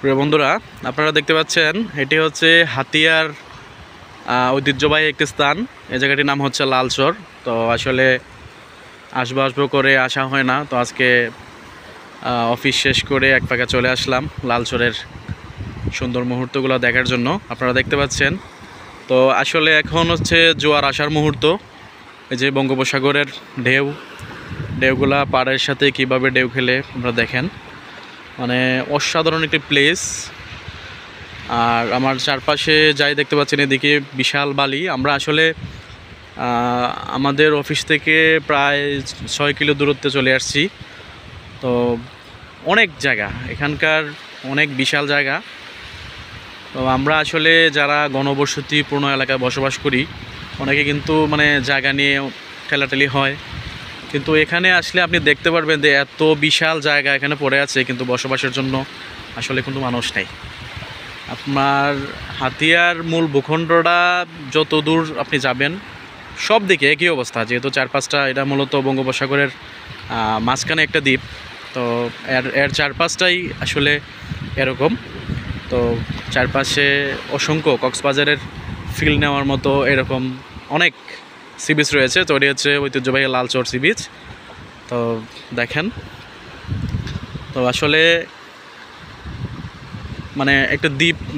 প্রিয় বন্ধুরা, আপনারা দেখতে পাচ্ছেন এটি হচ্ছে হাতিয়ার ঐতিহ্যবাহী একটি স্থান। এই জায়গাটির নাম হচ্ছে লালচর। তো আসলে আসবো করে আসা হয় না, তো আজকে অফিস শেষ করে এক পাকে চলে আসলাম লালচরের সুন্দর মুহূর্তগুলো দেখার জন্য। আপনারা দেখতে পাচ্ছেন তো আসলে এখন হচ্ছে জোয়ার আসার মুহূর্ত। এই যে বঙ্গোপসাগরের ঢেউগুলা পাড়ের সাথে কিভাবে ঢেউ খেলে আপনারা দেখেন, মানে অসাধারণ একটি প্লেস। আর আমার চারপাশে যাই দেখতে পাচ্ছেন এদিকে বিশাল বালি। আমরা আসলে আমাদের অফিস থেকে প্রায় 6 কিলো দূরত্বে চলে আসছি। তো অনেক জায়গা, এখানকার অনেক বিশাল জায়গা। তো আমরা আসলে যারা ঘনবসতিপূর্ণ এলাকায় বসবাস করি, অনেকে কিন্তু মানে জায়গা নিয়ে ঠেলাঠেলি হয়, কিন্তু এখানে আসলে আপনি দেখতে পারবেন যে এত বিশাল জায়গা এখানে পড়ে আছে, কিন্তু বসবাসের জন্য আসলে কিন্তু মানুষ নেই। আপনার হাতিয়ার মূল ভূখণ্ডটা যত দূর আপনি যাবেন সব দিকে একই অবস্থা, যেহেতু 4-5টা, এটা মূলত বঙ্গোপসাগরের মাঝখানে একটা দ্বীপ। তো এর চারপাশটাই আসলে এরকম। তো চারপাশে অসংখ্য কক্সবাজারের ফিল নেওয়ার মতো এরকম অনেক সি বিচ রয়েছে। তো এটি হচ্ছে ঐতিহ্যবাহী লালচর সি বিচ। তো দেখেন, তো আসলে মানে একটা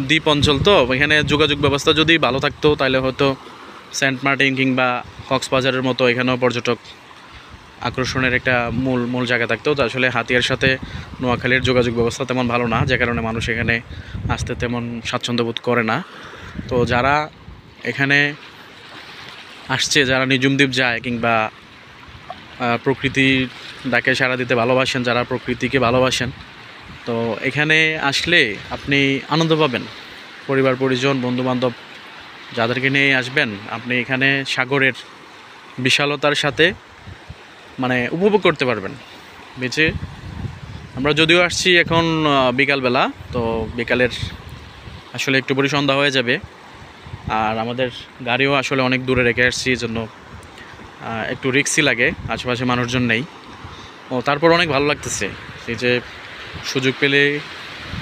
দ্বীপ অঞ্চল, তো এখানে যোগাযোগ ব্যবস্থা যদি ভালো থাকতো তাহলে হয়তো সেন্ট মার্টিন কিংবা কক্সবাজারের মতো এখানেও পর্যটক আকর্ষণের একটা মূল জায়গা থাকতো। তো আসলে হাতিয়ার সাথে নোয়াখালীর যোগাযোগ ব্যবস্থা তেমন ভালো না, যে কারণে মানুষ এখানে আসতে তেমন স্বাচ্ছন্দ্য বোধ করে না। তো যারা এখানে আসছে, যারা নিঝুম দ্বীপ যায় কিংবা প্রকৃতির ডাকে সাড়া দিতে ভালোবাসেন, যারা প্রকৃতিকে ভালোবাসেন, তো এখানে আসলে আপনি আনন্দ পাবেন। পরিবার পরিজন বন্ধুবান্ধব যাদেরকে নিয়ে আসবেন, আপনি এখানে সাগরের বিশালতার সাথে মানে উপভোগ করতে পারবেন বেঁচে। আমরা যদিও আসছি এখন বিকালবেলা, তো বিকালের আসলে একটু পরে সন্ধ্যা হয়ে যাবে। আর আমাদের গাড়িও আসলে অনেক দূরে রেখে আসছি, এই জন্য একটু রিস্কি লাগে, আশেপাশে মানুষজন নেই। ও তারপর অনেক ভালো লাগতেছে, এই যে সুযোগ পেলে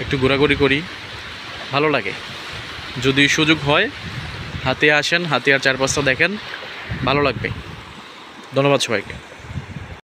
একটু ঘোরাঘুরি করি, ভালো লাগে। যদি সুযোগ হয় হাতিয়া আসেন, হাতিয়ার চারপাশটা দেখেন, ভালো লাগবে। ধন্যবাদ সবাইকে।